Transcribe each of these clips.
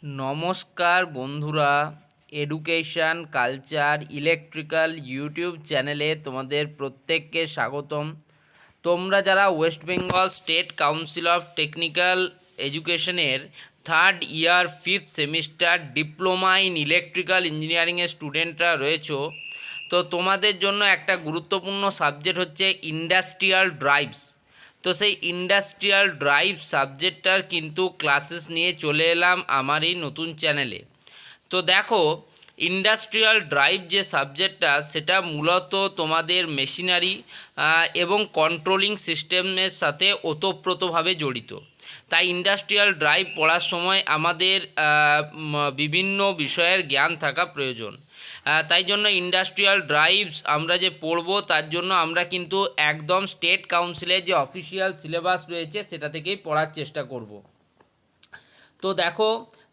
নমস্কার বন্ধুরা, education culture electrical YouTube চ্যানেলে তোমাদের প্রত্যেককে স্বাগতম। তোমরা যারা West Bengal State Council of technical এডুকেশনের third year 5th semester diploma in electrical ইঞ্জিনিয়ারিংয়ের স্টুডেন্টরা রয়েছো, তো তোমাদের জন্য একটা গুরুত্বপূর্ণ সাবজেক্ট হচ্ছে ইন্ডাস্ট্রিয়াল ড্রাইভস। তো সেই ইন্ডাস্ট্রিয়াল ড্রাইভ সাবজেক্টটার কিন্তু ক্লাসেস নিয়ে চলে এলাম আমার এই নতুন চ্যানেলে। তো দেখো, ইন্ডাস্ট্রিয়াল ড্রাইভ যে সাবজেক্টটা সেটা মূলত তোমাদের মেশিনারি এবং কন্ট্রোলিং সিস্টেমের সাথে ওতপ্রোতভাবে জড়িত। তাই ইন্ডাস্ট্রিয়াল ড্রাইভ পড়ার সময় আমাদের বিভিন্ন বিষয়ের জ্ঞান থাকা প্রয়োজন। তাই জন্য ইন্ডাস্ট্রিয়াল ড্রাইভস আমরা যে পড়ব তার জন্য আমরা কিন্তু একদম স্টেট কাউন্সিলের যে অফিসিয়াল সিলেবাস রয়েছে সেটা থেকেই পড়ার চেষ্টা করব। তো দেখো,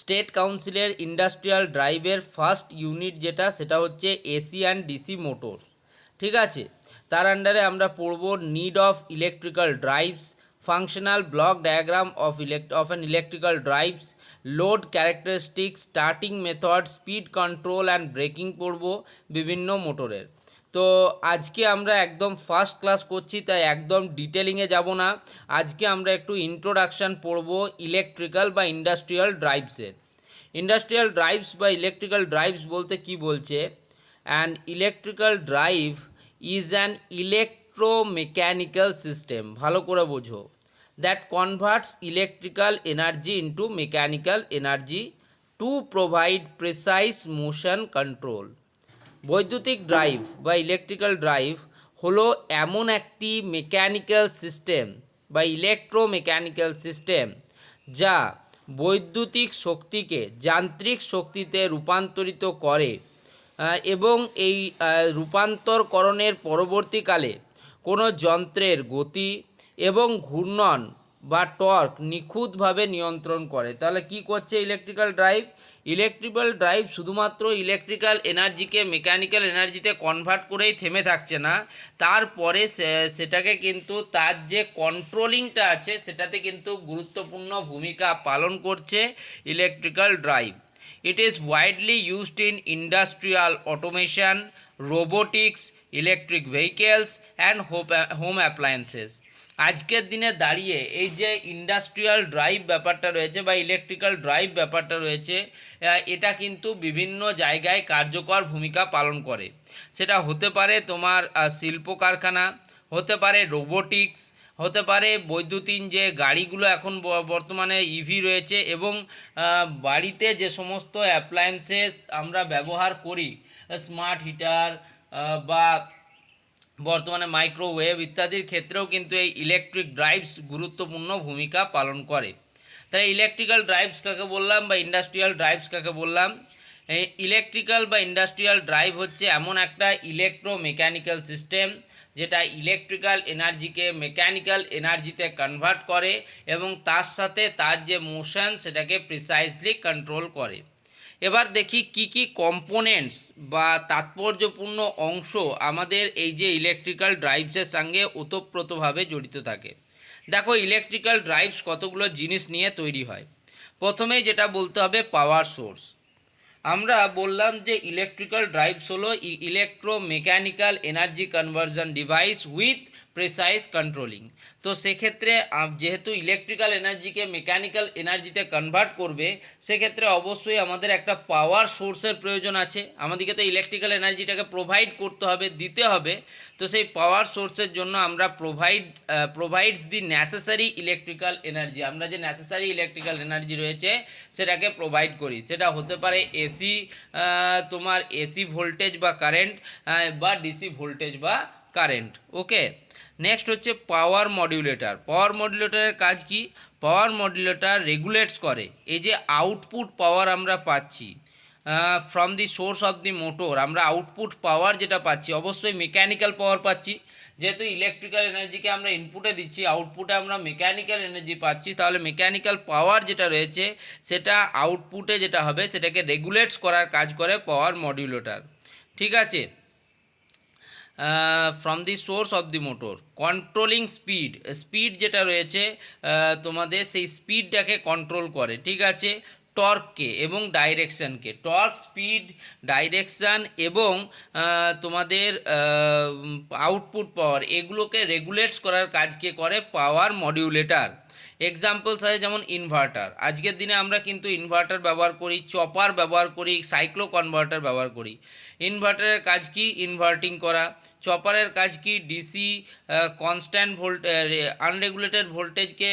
স্টেট কাউন্সিলের ইন্ডাস্ট্রিয়াল ড্রাইভের ফার্স্ট ইউনিট যেটা সেটা হচ্ছে এসি অ্যান্ড ডিসি মোটর। ঠিক আছে, তার আন্ডারে আমরা পড়ব need of electrical drives, functional block diagram of an electrical drives, load characteristics, starting method, speed control and breaking পড়ব বিভিন্ন মোটরের। তো আজকে আমরা একদম ফার্স্ট ক্লাস করছি, তাই একদম ডিটেলিংয়ে যাব না। আজকে আমরা একটু ইন্ট্রোডাকশান পড়ব ইলেকট্রিক্যাল বা ইন্ডাস্ট্রিয়াল ড্রাইভসের। ইন্ডাস্ট্রিয়াল ড্রাইভস বা ইলেকট্রিক্যাল ড্রাইভস বলতে কি বলছে? An electrical drive is an electromechanical system, ভালো করে বোঝো, that converts electrical energy into mechanical energy to provide precise motion control. বৈদ্যুতিক ড্রাইভ বা ইলেকট্রিক্যাল ড্রাইভ হলো এমন একটি মেকানিক্যাল সিস্টেম বা ইলেকট্রোমেকানিক্যাল সিস্টেম যা বৈদ্যুতিক শক্তিকে যান্ত্রিক শক্তিতে রূপান্তরিত করে এবং এই রূপান্তরকরণের পরবর্তীকালে কোনো যন্ত্রের গতি এবং ঘূর্ণন বা টর্ক নিখুঁতভাবে নিয়ন্ত্রণ করে। তাহলে কি করছে ইলেকট্রিক্যাল ড্রাইভ? ইলেকট্রিক্যাল ড্রাইভ শুধুমাত্র ইলেকট্রিক্যাল এনার্জিকে মেকানিক্যাল এনার্জিতে কনভার্ট করেই থেমে থাকছে না, তারপরে সেটাকে কিন্তু তার যে কন্ট্রোলিংটা আছে সেটাতে কিন্তু গুরুত্বপূর্ণ ভূমিকা পালন করছে electrical drive. It is widely used in industrial automation, robotics, electric vehicles and home appliances. আজকের দিনে দাঁড়িয়ে এই যে ইন্ডাস্ট্রিয়াল ড্রাইভ ব্যাপারটা রয়েছে বা ইলেকট্রিক্যাল ড্রাইভ ব্যাপারটা রয়েছে, এটা কিন্তু বিভিন্ন জায়গায় কার্যকর ভূমিকা পালন করে। সেটা হতে পারে তোমার শিল্প কারখানা, হতে পারে রোবোটিক্স, হতে পারে বৈদ্যুতিন যে গাড়িগুলো এখন বর্তমানে ইভি রয়েছে, এবং বাড়িতে যে সমস্ত অ্যাপ্লায়েন্সেস আমরা ব্যবহার করি, স্মার্ট হিটার বা বর্তমানে মাইক্রোওয়েভ ইত্যাদির ক্ষেত্রেও কিন্তু এই ইলেকট্রিক ড্রাইভস গুরুত্বপূর্ণ ভূমিকা পালন করে। তাই ইলেকট্রিক্যাল ড্রাইভস কাকে বললাম বা ইন্ডাস্ট্রিয়াল ড্রাইভস কাকে বললাম? ইলেকট্রিক্যাল বা ইন্ডাস্ট্রিয়াল ড্রাইভ হচ্ছে এমন একটা ইলেকট্রোমেকানিক্যাল সিস্টেম যেটা ইলেকট্রিক্যাল এনার্জিকে মেকানিক্যাল এনার্জিতে কনভার্ট করে এবং তার সাথে তার যে মোশন সেটাকে প্রিসাইজলি কন্ট্রোল করে। এবার দেখি কি কি কম্পোনেন্টস বা তাৎপর্যপূর্ণ অংশ আমাদের এই যে ইলেকট্রিক্যাল ড্রাইভসের সঙ্গে ওতপ্রোতভাবে জড়িত থাকে। দেখো, ইলেকট্রিক্যাল ড্রাইভস কতগুলো জিনিস নিয়ে তৈরি হয়। প্রথমেই যেটা বলতে হবে পাওয়ার সোর্স। আমরা বললাম যে ইলেকট্রিক্যাল ড্রাইভস হলো electromechanical energy conversion device with precise controlling. তো সেক্ষেত্রে যেহেতু ইলেকট্রিক্যাল এনার্জিকে মেকানিক্যাল এনার্জিতে কনভার্ট করবে, সেক্ষেত্রে অবশ্যই আমাদের একটা পাওয়ার সোর্সের প্রয়োজন আছে। আমাদেরকে তো ইলেকট্রিক্যাল এনার্জিটাকে প্রোভাইড করতে হবে, দিতে হবে। তো সেই পাওয়ার সোর্সের জন্য আমরা provides the necessary electrical energy, আমরা যে নেসেসারি ইলেকট্রিক্যাল এনার্জি রয়েছে সেটাকে প্রোভাইড করি। সেটা হতে পারে এসি, তোমার এসি ভোল্টেজ বা কারেন্ট, বা ডিসি ভোল্টেজ বা কারেন্ট। ওকে, নেক্সট হচ্ছে পাওয়ার মডিউলেটর। পাওয়ার মডিউলেটরের কাজ কি? পাওয়ার মডিউলেটর রেগুলেটস করে এই যে আউটপুট পাওয়ার আমরা পাচ্ছি from the source of the motor. আমরা আউটপুট পাওয়ার যেটা পাচ্ছি অবশ্যই মেকানিক্যাল পাওয়ার পাচ্ছি, যেহেতু ইলেকট্রিক্যাল এনার্জিকে আমরা ইনপুটে দিচ্ছি, আউটপুটে আমরা মেকানিক্যাল এনার্জি পাচ্ছি। তাহলে মেকানিক্যাল পাওয়ার যেটা রয়েছে সেটা আউটপুটে যেটা হবে সেটাকে রেগুলেটস করার কাজ করে পাওয়ার মডিউলেটর। ঠিক আছে, from the source of the motor. Controlling speed যেটা রয়েছে তোমাদের সেই স্পিডটাকে কন্ট্রোল করে। ঠিক আছে, টর্ককে এবং ডাইরেকশানকে, টর্ক, স্পিড, ডাইরেকশান এবং তোমাদের আউটপুট পাওয়ার, এগুলোকে রেগুলেট করার কাজকে করে পাওয়ার মডিউলেটর। এক্সাম্পলস আছে যেমন ইনভার্টার। আজকের দিনে আমরা কিন্তু ইনভার্টার ব্যবহার করি, চপার ব্যবহার করি, সাইক্লো কনভার্টার ব্যবহার করি। ইনভার্টারের কাজ কি? ইনভার্টিং করা। চপারের কাজ কি? ডিসি কনস্ট্যান্ট আনরেগুলেটেড ভোল্টেজকে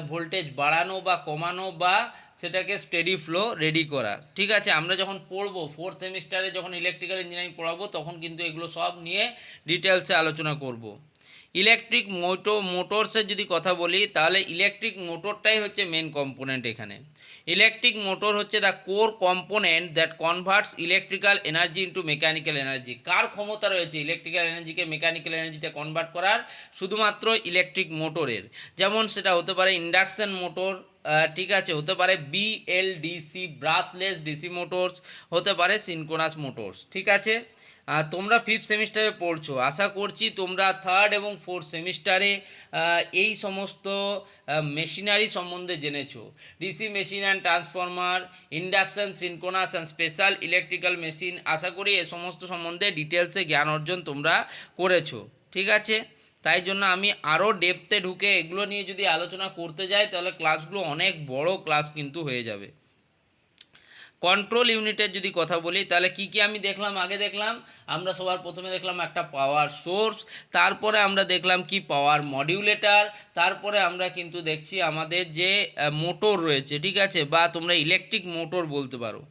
ভোল্টেজ বাড়ানো বা কমানো বা সেটাকে স্টেডি ফ্লো রেডি করা। ঠিক আছে, আমরা যখন পড়বো 4th সেমিস্টারে যখন ইলেকট্রিক্যাল ইঞ্জিনিয়ারিং পড়াবো তখন কিন্তু এগুলো সব নিয়ে ডিটেলসে আলোচনা করব। ইলেকট্রিক মোটরসের যদি কথা বলি তাহলে ইলেকট্রিক মোটরটাই হচ্ছে মেন কম্পোনেন্ট এখানে। ইলেকট্রিক মোটর হচ্ছে the core component that converts electrical energy into mechanical energy. কার ক্ষমতা রয়েছে ইলেকট্রিক্যাল এনার্জিকে মেকানিক্যাল এনার্জিতে কনভার্ট করার? শুধুমাত্র ইলেকট্রিক মোটরের। যেমন সেটা হতে পারে ইন্ডাকশন মোটর, ঠিক আছে, হতে পারে বিএলডিসি ব্রাশলেস ডিসি মোটরস, হতে পারে সিনক্রোনাস মোটরস। ঠিক আছে, তোমরা 5th সেমিস্টারে পড়ছো, আশা করছি তোমরা 3rd এবং 4th সেমিস্টারে এই সমস্ত মেশিনারি সম্বন্ধে জেনেছো। DC machine and transformer, induction, synchronous and special electrical machine, আশা করি এ সমস্ত সম্বন্ধে ডিটেলসে জ্ঞান অর্জন তোমরা করেছো। ঠিক আছে, তাই জন্য আমি আরও ডেপথে ঢুকে এগুলো নিয়ে যদি আলোচনা করতে যাই তাহলে ক্লাসগুলো অনেক বড় ক্লাস কিন্তু হয়ে যাবে। কন্ট্রোল ইউনিটের যদি কথা বলি তাহলে কি কি আমি দেখলাম? আগে দেখলাম আমরা সবার প্রথমে দেখলাম একটা পাওয়ার সোর্স, তারপরে আমরা দেখলাম কি পাওয়ার মডিউলেটর, তারপরে আমরা কিন্তু দেখছি আমাদের যে মোটর রয়েছে, ঠিক আছে, বা তোমরা ইলেকট্রিক মোটর বলতে পারো।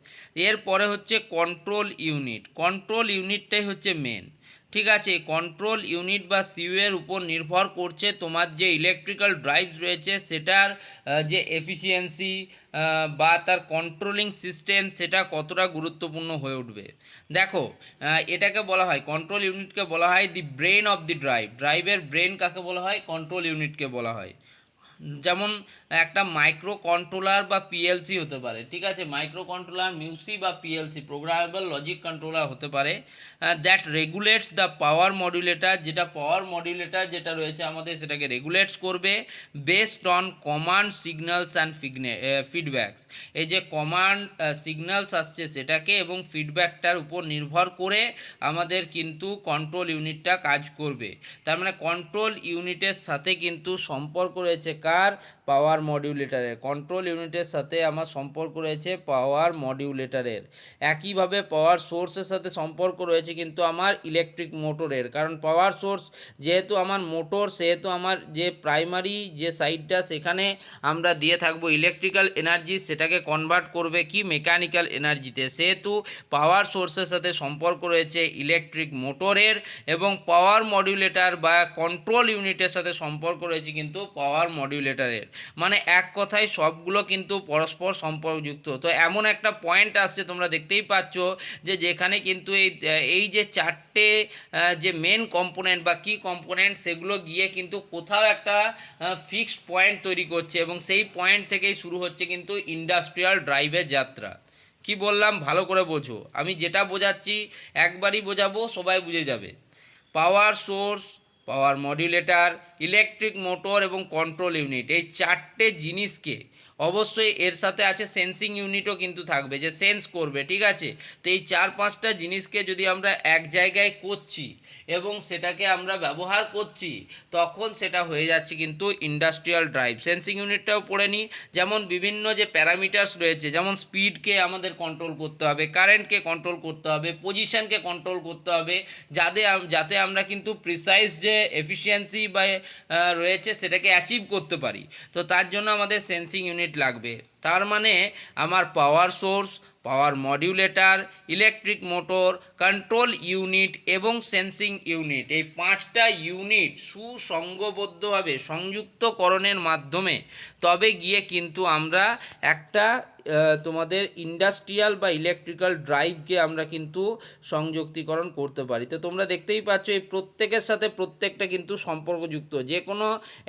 এরপরে হচ্ছে কন্ট্রোল ইউনিট। কন্ট্রোল ইউনিটটাই হচ্ছে মেন। ঠিক আছে, কন্ট্রোল ইউনিট বা সিইউর উপর নির্ভর করছে তোমার যে ইলেকট্রিক্যাল ড্রাইভস রয়েছে সেটার যে এফিসিয়েন্সি বা তার কন্ট্রোলিং সিস্টেম সেটা কতটা গুরুত্বপূর্ণ হয়ে উঠবে। দেখো, এটাকে বলা হয়, কন্ট্রোল ইউনিটকে বলা হয় the brain of the drive. ড্রাইভের ব্রেন কাকে বলা হয়? কন্ট্রোল ইউনিটকে বলা হয়। যেমন একটা মাইক্রো কন্ট্রোলার বা পিএলসি হতে পারে, ঠিক আছে, মাইক্রো কন্ট্রোলার, মিউসি বা পিএলসি, প্রোগ্রামেবল লজিক কন্ট্রোলার হতে পারে, that regulates the power modulator, যেটা পাওয়ার মডিউলেটর যেটা রয়েছে আমাদের সেটাকে রেগুলেটস করবে based on command signals and feedbacks. এই যে কমান্ড সিগন্যালস আসছে সেটাকে এবং ফিডব্যাকটার উপর নির্ভর করে আমাদের কিন্তু কন্ট্রোল ইউনিটটা কাজ করবে। তার মানে কন্ট্রোল ইউনিটের সাথে কিন্তু সম্পর্ক রয়েছে কার? পাওয়ার মডিউলেটরের। কন্ট্রোল ইউনিটের সাথে আমার সম্পর্ক রয়েছে পাওয়ার মডিউলেটরের। একইভাবে পাওয়ার সোর্সের সাথে সম্পর্ক রয়েছে কিন্তু আমার ইলেকট্রিক মোটরের, কারণ পাওয়ার সোর্স যেহেতু আমার মোটর সেহেতু আমার যে প্রাইমারি যে সাইডটা সেখানে আমরা দিয়ে থাকবো ইলেকট্রিক্যাল এনার্জি, সেটাকে কনভার্ট করবে কি মেকানিক্যাল এনার্জিতে, সেহেতু পাওয়ার সোর্সের সাথে সম্পর্ক রয়েছে ইলেকট্রিক মোটরের এবং পাওয়ার মডিউলেটর বা কন্ট্রোল ইউনিটের সাথে সম্পর্ক রয়েছে কিন্তু পাওয়ার মডিউলেটরের। মানে এক কথায় সবগুলো কিন্তু পরস্পর সম্পর্কযুক্ত। তো এমন একটা পয়েন্ট আসছে তোমরা দেখতেই পাচ্ছ যে যেখানে কিন্তু এই যে চারটে যে মেন কম্পোনেন্ট বা কি কম্পোনেন্ট সেগুলো গিয়ে কিন্তু কোথাও একটা ফিক্সড পয়েন্ট তৈরি করছে এবং সেই পয়েন্ট থেকেই শুরু হচ্ছে কিন্তু ইন্ডাস্ট্রিয়াল ড্রাইভের যাত্রা। কি বললাম ভালো করে বোঝো, আমি যেটা বোঝাচ্ছি একবারই বোঝাবো, সবাই বুঝে যাবে। পাওয়ার source, power modulator, electric motor এবং কন্ট্রোল ইউনিট, এই চারটে জিনিসকে অবশ্যই এর সাথে আছে সেন্সিং ইউনিটও কিন্তু থাকবে যে সেন্স করবে, ঠিক আছে। তো এই 4-5টা জিনিসকে যদি আমরা এক জায়গায় করছি এবং সেটাকে আমরা ব্যবহার করছি তখন সেটা হয়ে যাচ্ছে কিন্তু ইন্ডাস্ট্রিয়াল ড্রাইভ। সেন্সিং ইউনিটটাও পড়ে নিই, যেমন বিভিন্ন যে প্যারামিটার্স রয়েছে, যেমন স্পিডকে আমাদের কন্ট্রোল করতে হবে, কারেন্টকে কন্ট্রোল করতে হবে, পজিশনকে কন্ট্রোল করতে হবে, যাতে আমরা কিন্তু প্রিসাইজ যে এফিসিয়েন্সি বা রয়েছে সেটাকে অ্যাচিভ করতে পারি। তো তার জন্য আমাদের সেন্সিং ইউনিট লাগবে। তার মানে আমার power source, power modulator, electric motor, control unit এবং সেন্সিং ইউনিট, এই 5টা ইউনিট সুসংঘবদ্ধভাবে সংযুক্তকরণের মাধ্যমে তবে গিয়ে কিন্তু আমরা একটা তোমাদের ইন্ডাস্ট্রিয়াল বা ইলেকট্রিক্যাল ড্রাইভকে আমরা কিন্তু সংযুক্তিকরণ করতে পারি। তো তোমরা দেখতেই পাচ্ছ এই প্রত্যেকের সাথে প্রত্যেকটা কিন্তু সম্পর্কযুক্ত। যে কোনো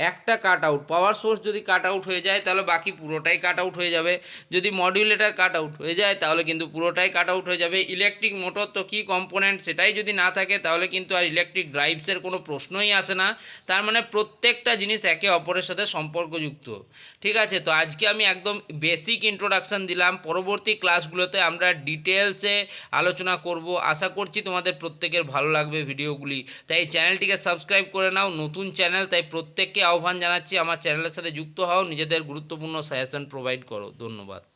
একটা কাট আউট, পাওয়ার সোর্স যদি কাট আউট হয়ে যায় তাহলে বাকি পুরোটাই কাট আউট হয়ে হয়ে যাবে। যদি মডিউলেটার কাট আউট হয়ে যায় তাহলে কিন্তু পুরোটাই কাট আউট হয়ে যাবে। ইলেকট্রিক মোটর তো কী কম্পোনেন্ট সেটাই যদি না থাকে তাহলে কিন্তু আর ইলেকট্রিক ড্রাইভসের কোনো প্রশ্নই আসে না। তার মানে প্রত্যেকটা জিনিস একে অপরের সাথে সম্পর্কযুক্ত। ঠিক আছে, তো আজকে আমি একদম বেসিক ইন্ট্রোডাকশান দিলাম। পরবর্তী ক্লাসগুলোতে আমরা ডিটেলসে আলোচনা করব। আশা করছি তোমাদের প্রত্যেকের ভালো লাগবে ভিডিওগুলি। তাই চ্যানেলটিকে সাবস্ক্রাইব করে নাও, নতুন চ্যানেল, তাই প্রত্যেককে আহ্বান জানাচ্ছি আমার চ্যানেলের সাথে যুক্ত হও, নিজেদের গুরুত্বপূর্ণ সাজেশন প্রোভাইড করো। ধন্যবাদ।